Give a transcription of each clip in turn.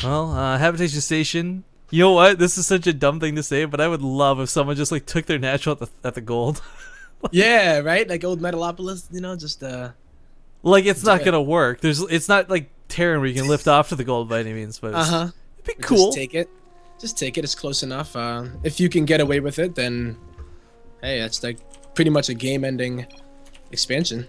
Well, habitation station. You know what? This is such a dumb thing to say, but I would love if someone just like took their natural at the gold. Yeah, right. Like old Metalopolis, just Like it's do not it. gonna work. It's not like Terran where you can lift off to the gold by any means, but Uh huh. it'd be cool. Just take it. Just take it. It's close enough. If you can get away with it, then hey, that's like pretty much a game-ending expansion.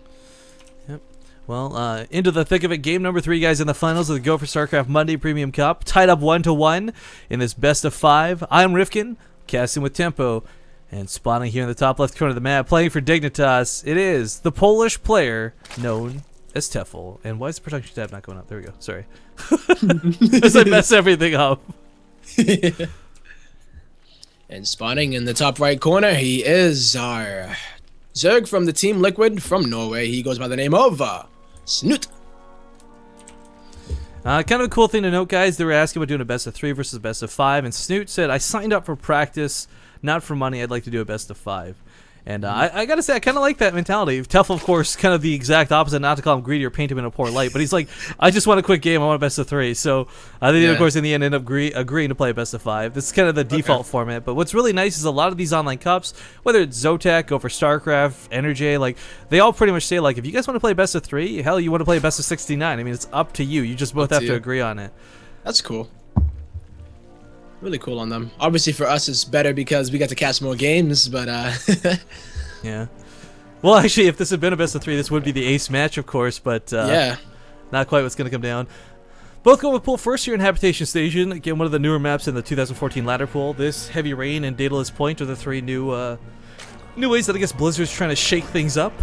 Yep. Well, into the thick of it. Game number 3, guys, in the finals of the Go for StarCraft Monday Premium Cup, tied up 1-1 in this best of 5. I'm Rifkin, casting with Tempo, and spawning here in the top left corner of the map, playing for Dignitas. It is the Polish player known as Tefel. And why is the production tab not going up? There we go. Sorry. As I mess everything up. And spawning in the top right corner, he is our Zerg from the Team Liquid from Norway. He goes by the name of Snute. Kind of a cool thing to note, guys. They were asking about doing a best of 3 versus best of 5, and Snute said, I signed up for practice, not for money. I'd like to do a best of 5. And I gotta say, I kind of like that mentality. Tefel, of course, kind of the exact opposite. Not to call him greedy or paint him in a poor light, but he's like, I just want a quick game. I want a best of 3. So they did, of course, in the end, end up agreeing to play a best of 5. This is kind of the default format. But what's really nice is a lot of these online cups, whether it's Zotac, Go for StarCraft, Energy, like they all pretty much say, like, if you guys want to play best of 3, hell, you want to play a best of 69. I mean, it's up to you. You just both have to agree on it. That's cool. Really cool on them. Obviously, for us, it's better because we got to cast more games, but yeah. Well, actually, if this had been a best of 3, this would be the ace match, of course, but yeah, not quite what's going to come down. Both go with pool first here in Habitation Station. Again, one of the newer maps in the 2014 ladder pool. This, Heavy Rain, and Daedalus Point are the 3 new ways that I guess Blizzard's trying to shake things up.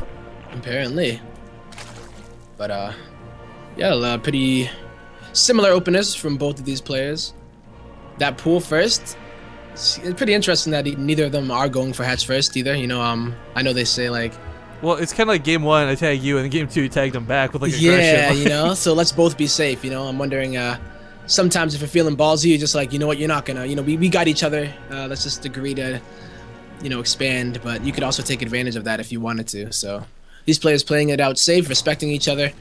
apparently. But yeah, pretty similar openers from both of these players. That pool first, it's pretty interesting that neither of them are going for hatch first either. I know they say like, well, it's kind of like game 1, I tag you, and then game 2, you tagged them back with like yeah, aggression. so let's both be safe. I'm wondering, sometimes if you're feeling ballsy, you're just like, you know what, you're not gonna, we got each other. Let's just agree to, expand. But you could also take advantage of that if you wanted to. So these players playing it out safe, respecting each other.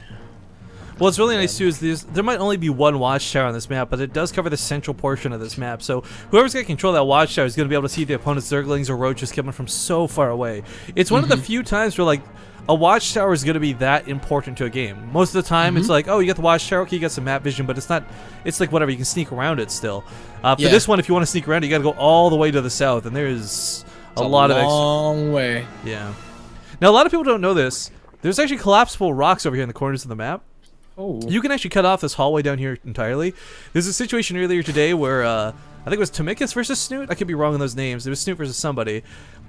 Well, what's really nice too is there might only be one watchtower on this map, but it does cover the central portion of this map. So whoever's got control of that watchtower is going to be able to see the opponent's Zerglings or Roaches coming from so far away. It's one of the few times where like a watchtower is going to be that important to a game. Most of the time, it's like, oh, you got the watchtower, okay, you got some map vision, but it's not. It's like whatever, you can sneak around it still. For this one, if you want to sneak around it, you got to go all the way to the south, and there's a lot of long way. Yeah. Now a lot of people don't know this. There's actually collapsible rocks over here in the corners of the map. Oh. You can actually cut off this hallway down here entirely. There's a situation earlier today where I think it was Tamikis versus Snute. I could be wrong on those names. It was Snute versus somebody.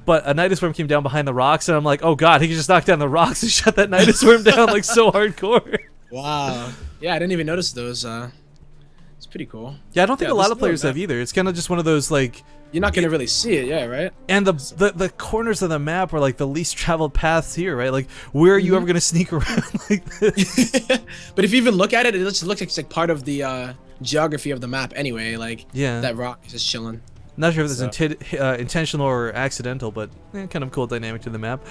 But a Nidus Worm came down behind the rocks, and I'm like, oh god, he can just knock down the rocks and shut that Nidus Worm down like so hardcore. Wow. Yeah, I didn't even notice those. It's pretty cool. Yeah, I don't think a lot of players have either. It's kind of just one of those like. You're not gonna really see it, yeah, right? And the corners of the map are like the least traveled paths here, right? Like, where are you ever gonna sneak around like this? But if you even look at it, it just looks like it's like part of the geography of the map anyway. Like, that rock is just chilling. Not sure if this is intentional or accidental, but kind of cool dynamic to the map.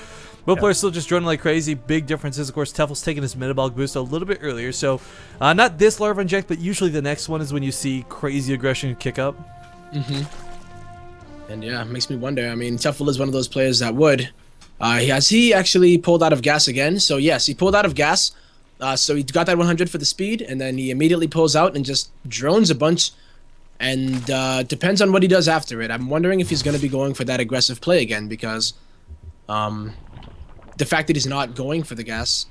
Both players still just droning like crazy. Big differences. Of course, Tefel's taking his metabolic boost a little bit earlier, so not this larva inject, but usually the next one is when you see crazy aggression kick up. And yeah, it makes me wonder. I mean, Tefel is one of those players that would. Has he actually pulled out of gas again? So yes, he pulled out of gas. So he got that 100 for the speed, and then he immediately pulls out and just drones a bunch. And depends on what he does after it. I'm wondering if he's going to be going for that aggressive play again, because the fact that he's not going for the gas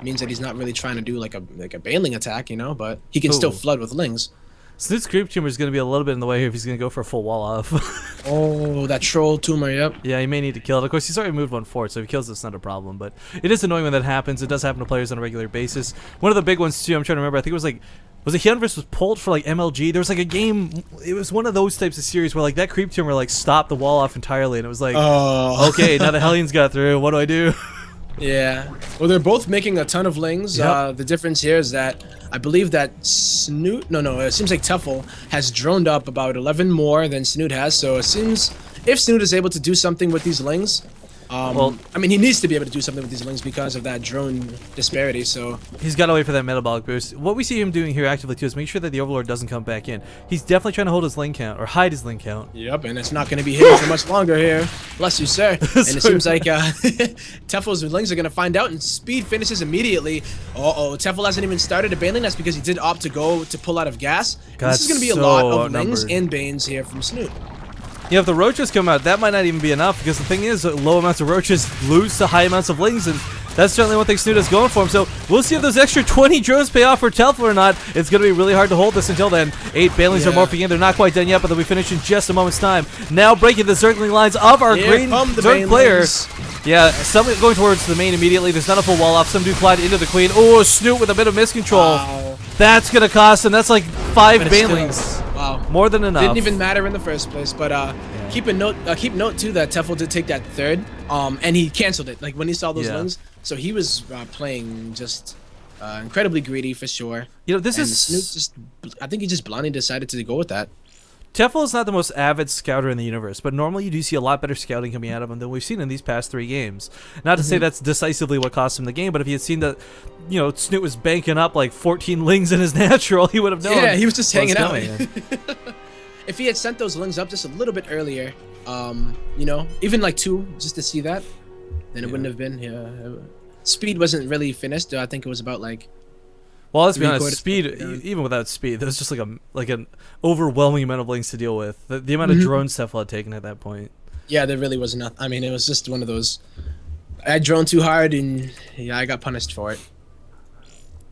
means that he's not really trying to do like a bailing attack, but he can still flood with lings. Snute's creep tumor is going to be a little bit in the way here if he's going to go for a full wall off. Oh, that troll tumor, yep. Yeah, he may need to kill it. Of course, he's already moved 1/4, so if he kills it, it's not a problem. But it is annoying when that happens. It does happen to players on a regular basis. One of the big ones, too, I'm trying to remember, I think it was like, was it Hyun was pulled for like MLG? There was like a game, it was one of those types of series where like that creep tumor like stopped the wall off entirely, and it was like, okay, now the Hellions got through, what do I do? Yeah. Well, they're both making a ton of lings. Yep. The difference here is that I believe that Snute, no, it seems like Tefel has droned up about 11 more than Snute has. So it seems if Snute is able to do something with these lings, Well, I mean, he needs to be able to do something with these lings because of that drone disparity. So he's got to wait for that metabolic boost. What we see him doing here actively too is make sure that the Overlord doesn't come back in. He's definitely trying to hold his lane count or hide his lane count. yep, and it's not going to be hidden for much longer here. Bless you, sir. And it seems like Tefel's lings are going to find out, and Speed finishes immediately. Tefel hasn't even started a Baneling. That's because he did opt to go to pull out of gas. God, this is going to be a so lot of lings outnumbered. and Banes here from Snute. You know, if the roaches come out, that might not even be enough, because the thing is, low amounts of roaches lose to high amounts of lings, and that's certainly one thing Snute is going for him. So we'll see if those extra 20 drones pay off for Tefel or not. It's going to be really hard to hold this until then. 8 Banelings are morphing in. They're not quite done yet, but they'll be finished in just a moment's time. Now breaking the circling lines of our green Zerg player. Yeah, some going towards the main immediately. There's not a full wall off. Some do glide into the queen. Oh, Snute with a bit of miscontrol. Wow. That's going to cost him. That's like 5 Banelings. Wow. More than enough. Didn't even matter in the first place, but keep note too that Tefel did take that third, and he canceled it like when he saw those lings. So he was playing just incredibly greedy for sure. You know, this and is Snute just, I think he just blindly decided to go with that. Tefel is not the most avid scouter in the universe, but normally you do see a lot better scouting coming out of him than we've seen in these past 3 games. Not to say that's decisively what cost him the game, but if he had seen that, you know, Snute was banking up like 14 lings in his natural, he would have known. Yeah, he was just hanging out. Coming. If he had sent those lings up just a little bit earlier, you know, even like 2 just to see that, then it wouldn't have been. Yeah, Speed wasn't really finished. I think it was about like. Well, let's be honest. Speed, even without speed, there was just like an overwhelming amount of lings to deal with. The amount of drones Tefel had taken at that point. Yeah, there really was not. I mean, it was just one of those. I droned too hard, and yeah, I got punished for it.